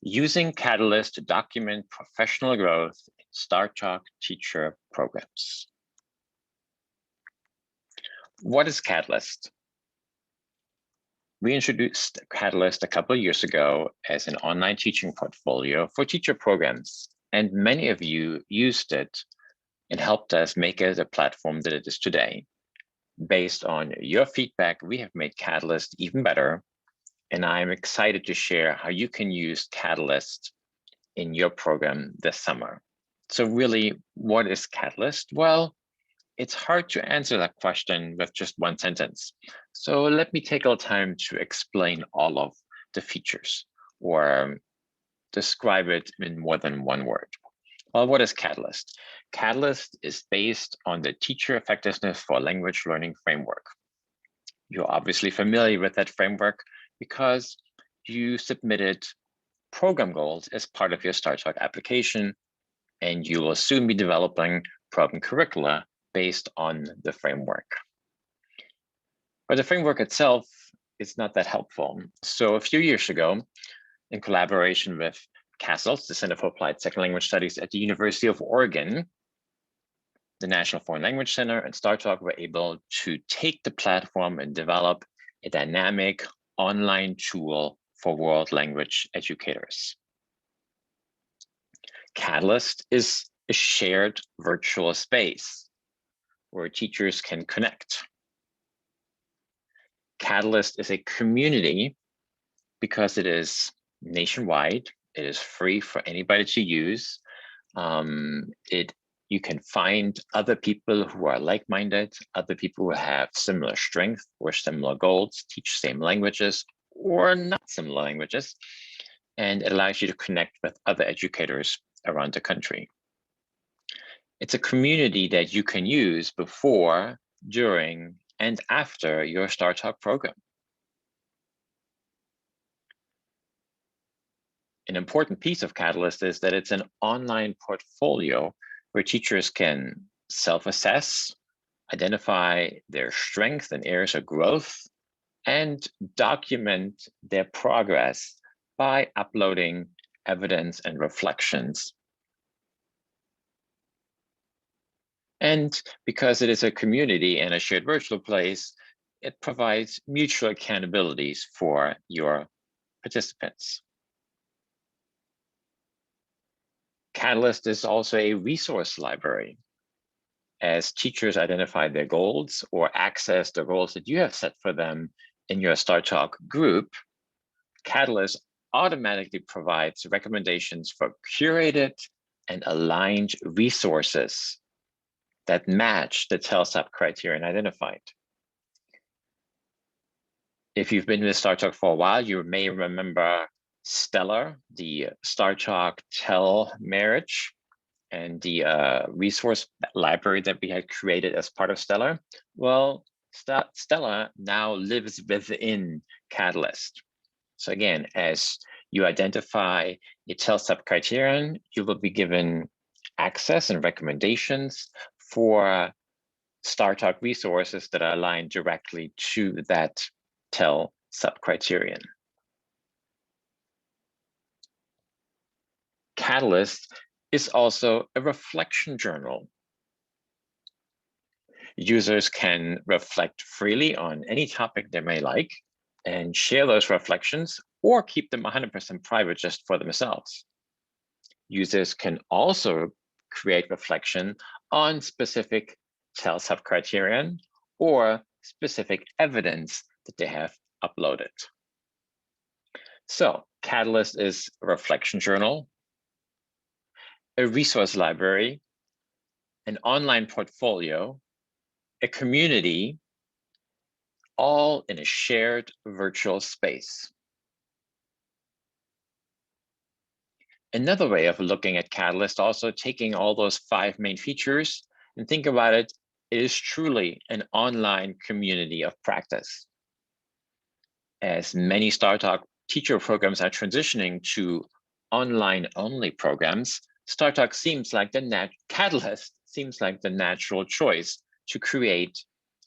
Using Catalyst to document professional growth in STARTALK teacher programs. What is Catalyst? We introduced Catalyst a couple of years ago as an online teaching portfolio for teacher programs, and many of you used it and helped us make it a platform that it is today. Based on your feedback, we have made Catalyst even better, and I'm excited to share how you can use Catalyst in your program this summer. So really, what is Catalyst? Well, it's hard to answer that question with just one sentence. So let me take a little time to explain all of the features or describe it in more than one word. Well, what is Catalyst? Catalyst is based on the Teacher Effectiveness for Language Learning framework. You're obviously familiar with that framework because you submitted program goals as part of your STARTALK application, and you will soon be developing program curricula based on the framework. But the framework itself is not that helpful. So a few years ago, in collaboration with CASELS, the Center for Applied Second Language Studies at the University of Oregon, the National Foreign Language Center and STARTALK were able to take the platform and develop a dynamic online tool for world language educators. Catalyst is a shared virtual space where teachers can connect. Catalyst is a community because it is nationwide. It is free for anybody to use. You can find other people who are like-minded, other people who have similar strengths or similar goals, teach same languages or not similar languages, and it allows you to connect with other educators around the country. It's a community that you can use before, during, and after your STARTALK program. An important piece of Catalyst is that it's an online portfolio where teachers can self-assess, identify their strengths and areas of growth, and document their progress by uploading evidence and reflections. And because it is a community and a shared virtual place, it provides mutual accountabilities for your participants. Catalyst is also a resource library. As teachers identify their goals or access the goals that you have set for them in your STARTALK group, Catalyst automatically provides recommendations for curated and aligned resources that match the TELSAP criterion identified. If you've been with STARTALK for a while, you may remember Stellar, the STARTALK TEL marriage, and the resource library that we had created as part of Stellar. Well, Stellar now lives within Catalyst. So again, as you identify a TELSAP criterion, you will be given access and recommendations for STARTALK resources that are aligned directly to that TEL subcriterion. Catalyst is also a reflection journal. Users can reflect freely on any topic they may like and share those reflections or keep them 100% private just for themselves. Users can also create reflection on specific TEL subcriterion or specific evidence that they have uploaded. So Catalyst is a reflection journal, a resource library, an online portfolio, a community, all in a shared virtual space. Another way of looking at Catalyst, also taking all those 5 main features and think about it, it is truly an online community of practice. As many STARTALK teacher programs are transitioning to online-only programs, STARTALK seems like Catalyst seems like the natural choice to create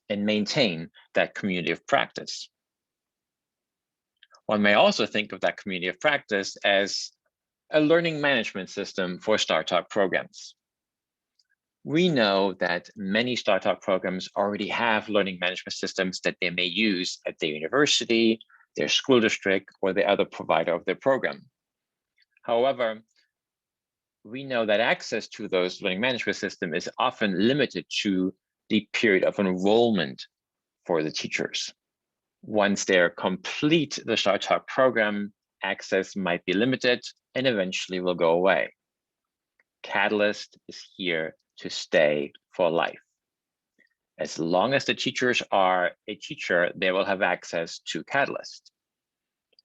and maintain that community of practice. One may also think of that community of practice as a learning management system for STARTALK programs. We know that many STARTALK programs already have learning management systems that they may use at their university, their school district, or the other provider of their program. However, we know that access to those learning management systems is often limited to the period of enrollment for the teachers. Once they're complete the STARTALK program, access might be limited and eventually will go away. Catalyst is here to stay for life. As long as the teachers are a teacher, they will have access to Catalyst.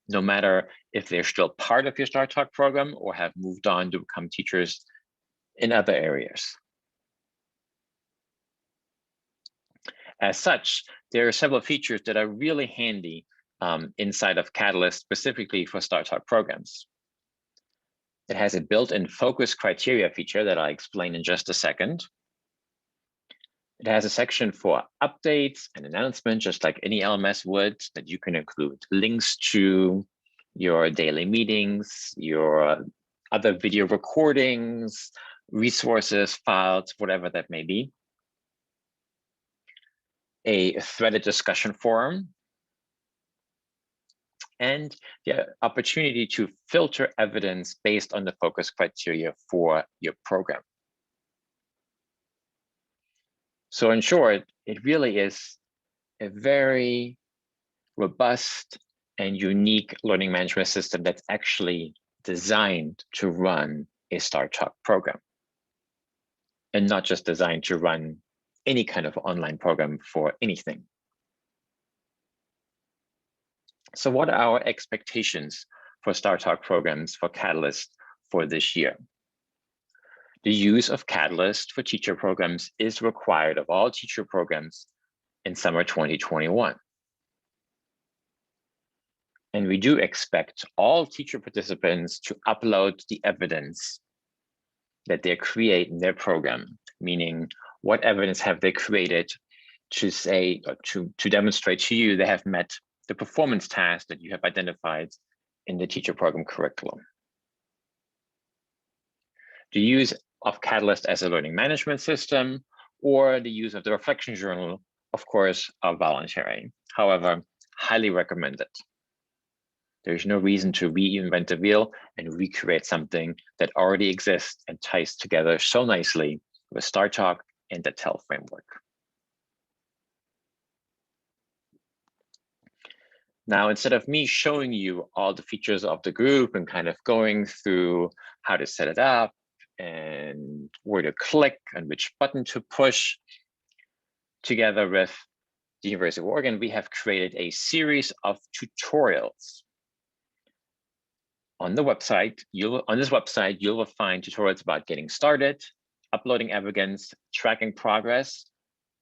No matter if they're still part of your STARTALK program or have moved on to become teachers in other areas. As such, there are several features that are really handy inside of Catalyst, specifically for STARTALK programs. It has a built-in focus criteria feature that I'll explain in just a second. It has a section for updates and announcements, just like any LMS would, that you can include links to your daily meetings, your other video recordings, resources, files, whatever that may be. A threaded discussion forum, and the opportunity to filter evidence based on the focus criteria for your program. So in short, it really is a very robust and unique learning management system that's actually designed to run a STARTALK program, and not just designed to run any kind of online program for anything. So what are our expectations for STARTALK programs for Catalyst for this year? The use of Catalyst for teacher programs is required of all teacher programs in summer 2021. And we do expect all teacher participants to upload the evidence that they create in their program, meaning what evidence have they created to say, to demonstrate to you they have met the performance task that you have identified in the teacher program curriculum. The use of Catalyst as a learning management system or the use of the reflection journal, of course, are voluntary. However, highly recommended. There's no reason to reinvent the wheel and recreate something that already exists and ties together so nicely with STARTALK and the TEL framework. Now, instead of me showing you all the features of the group and kind of going through how to set it up and where to click and which button to push, together with the University of Oregon, we have created a series of tutorials. On the website, you will find tutorials about getting started, uploading evidence, tracking progress,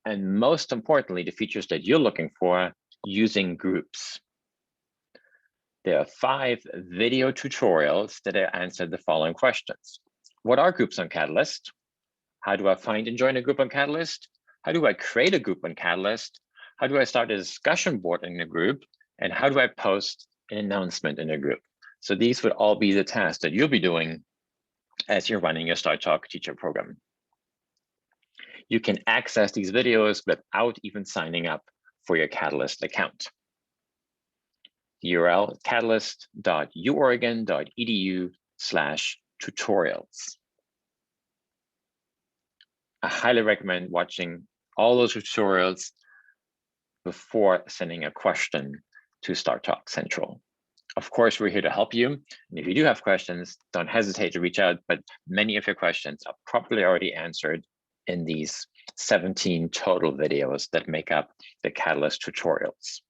and most importantly, the features that you're looking for, using groups. There are 5 video tutorials that answer the following questions. What are groups on Catalyst? How do I find and join a group on Catalyst? How do I create a group on Catalyst? How do I start a discussion board in a group? And how do I post an announcement in a group? So these would all be the tasks that you'll be doing as you're running your STARTALK teacher program. You can access these videos without even signing up for your Catalyst account. The URL is catalyst.uoregon.edu/tutorials. I highly recommend watching all those tutorials before sending a question to STARTALK Central. Of course, we're here to help you. And if you do have questions, don't hesitate to reach out, but many of your questions are probably already answered in these 17 total videos that make up the Catalyst tutorials.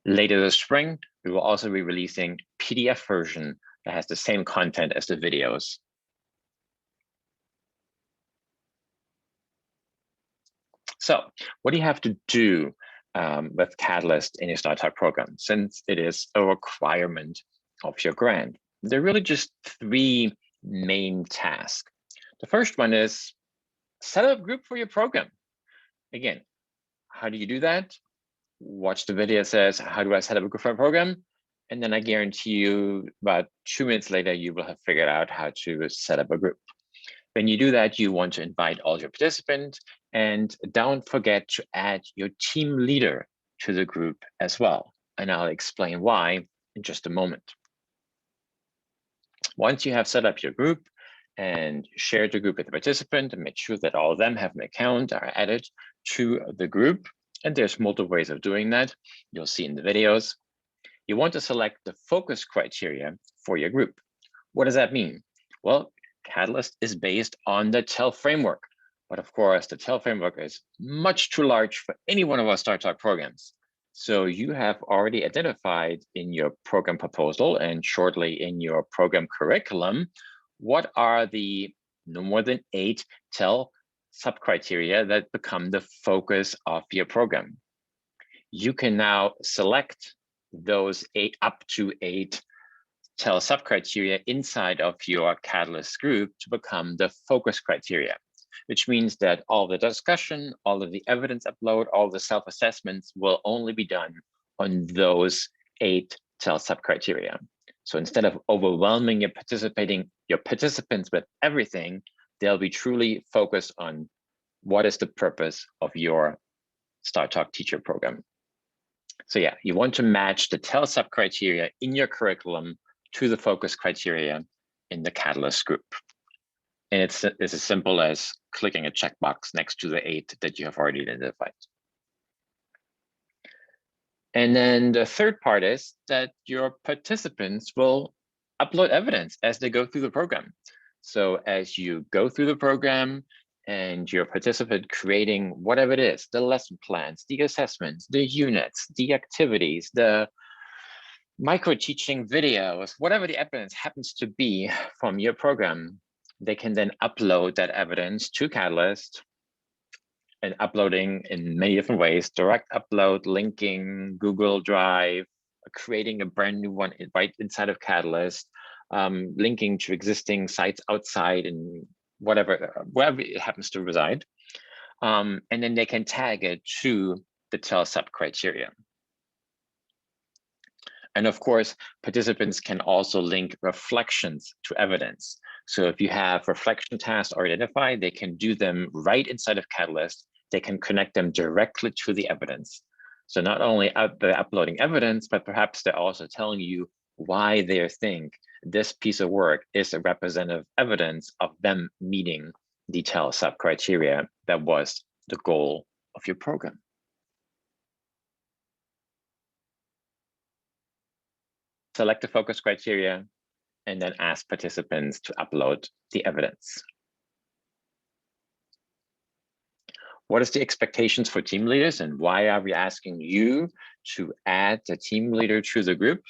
Later this spring, we will also be releasing PDF version that has the same content as the videos. So what do you have to do with Catalyst in your STARTALK program, since it is a requirement of your grant? There are really just 3 main tasks. The first one is set up a group for your program. Again, how do you do that? Watch the video that says, how do I set up a group for a program? And then I guarantee you about 2 minutes later, you will have figured out how to set up a group. When you do that, you want to invite all your participants, and don't forget to add your team leader to the group as well. And I'll explain why in just a moment. Once you have set up your group and shared the group with the participant, and make sure that all of them have an account, are added to the group. And there's multiple ways of doing that. You'll see in the videos. You want to select the focus criteria for your group. What does that mean? Well, Catalyst is based on the TEL framework. But of course, the TEL framework is much too large for any one of our STARTALK programs. So you have already identified in your program proposal and shortly in your program curriculum, what are the no more than 8 TEL subcriteria that become the focus of your program. You can now select those up to 8 TEL subcriteria inside of your Catalyst group to become the focus criteria, which means that all the discussion, all of the evidence upload, all the self-assessments will only be done on those 8 TEL subcriteria. So instead of overwhelming your participants with everything, they'll be truly focused on what is the purpose of your STARTALK teacher program. So yeah, you want to match the TEL subcriteria in your curriculum to the focus criteria in the Catalyst group. And it's as simple as clicking a checkbox next to the 8 that you have already identified. And then the third part is that your participants will upload evidence as they go through the program. So as you go through the program and your participant creating whatever it is, the lesson plans, the assessments, the units, the activities, the micro teaching videos, whatever the evidence happens to be from your program, they can then upload that evidence to Catalyst, and uploading in many different ways: direct upload, linking, Google Drive, creating a brand new one right inside of Catalyst, linking to existing sites outside and wherever it happens to reside. And then they can tag it to the TEL subcriteria. And of course, participants can also link reflections to evidence. So if you have reflection tasks already identified, they can do them right inside of Catalyst. They can connect them directly to the evidence. So not only are they uploading evidence, but perhaps they're also telling you why they think this piece of work is a representative evidence of them meeting the TEL subcriteria that was the goal of your program. Select the focus criteria, and then ask participants to upload the evidence. What is the expectations for team leaders, and why are we asking you to add the team leader to the group?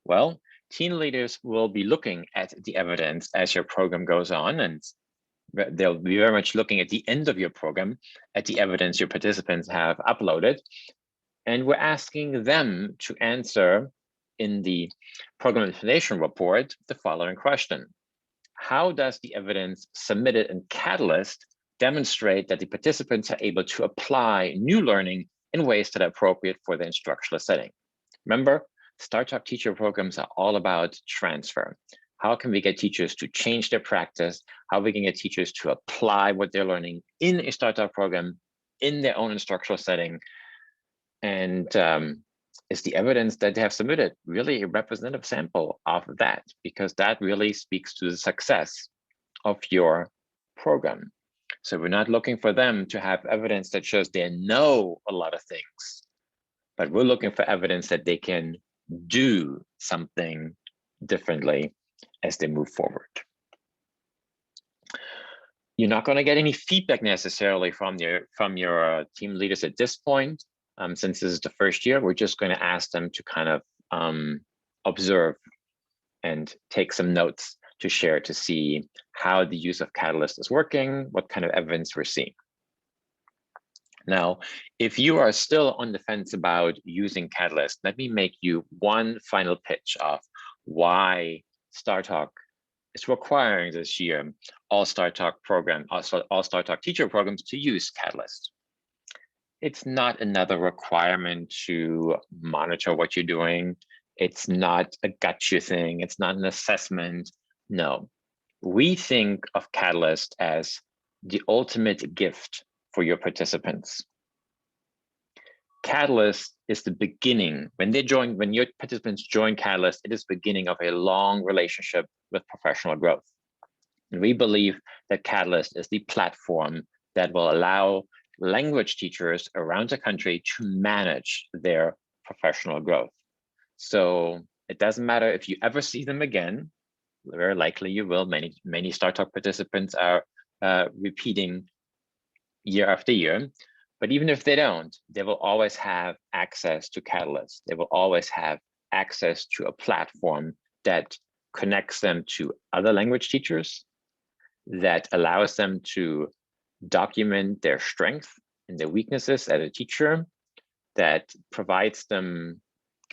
Well, team leaders will be looking at the evidence as your program goes on, and they'll be very much looking at the end of your program at the evidence your participants have uploaded. And we're asking them to answer in the program information report the following question: how does the evidence submitted in Catalyst demonstrate that the participants are able to apply new learning in ways that are appropriate for the instructional setting? Remember, STARTALK teacher programs are all about transfer. How can we get teachers to change their practice? How we can get teachers to apply what they're learning in a STARTALK program in their own instructional setting? And is the evidence that they have submitted really a representative sample of that? Because that really speaks to the success of your program. So we're not looking for them to have evidence that shows they know a lot of things, but we're looking for evidence that they can do something differently as they move forward. You're not going to get any feedback necessarily from your team leaders at this point. Since this is the first year, we're just going to ask them to kind of observe and take some notes to share to see how the use of Catalyst is working, what kind of evidence we're seeing. Now, if you are still on the fence about using Catalyst, let me make you one final pitch of why STARTALK is requiring this year all STARTALK teacher programs to use Catalyst. It's not another requirement to monitor what you're doing. It's not a gotcha thing. It's not an assessment. No, we think of Catalyst as the ultimate gift for your participants. Catalyst is the beginning. When your participants join Catalyst, it is the beginning of a long relationship with professional growth. And we believe that Catalyst is the platform that will allow language teachers around the country to manage their professional growth. So it doesn't matter if you ever see them again, very likely you will. Many STARTALK participants are repeating year after year. But even if they don't, they will always have access to Catalyst. They will always have access to a platform that connects them to other language teachers, that allows them to document their strengths and their weaknesses as a teacher, that provides them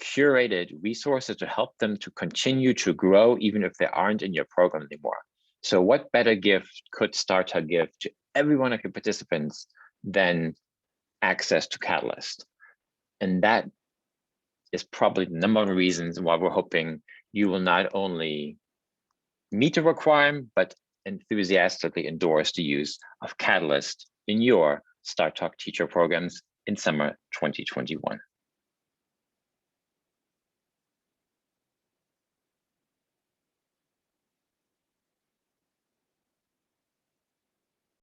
curated resources to help them to continue to grow, even if they aren't in your program anymore. So what better gift could STARTALK give to every one of your participants than access to Catalyst? And that is probably the number of reasons why we're hoping you will not only meet the requirement, but enthusiastically endorse the use of Catalyst in your STARTALK teacher programs in summer 2021.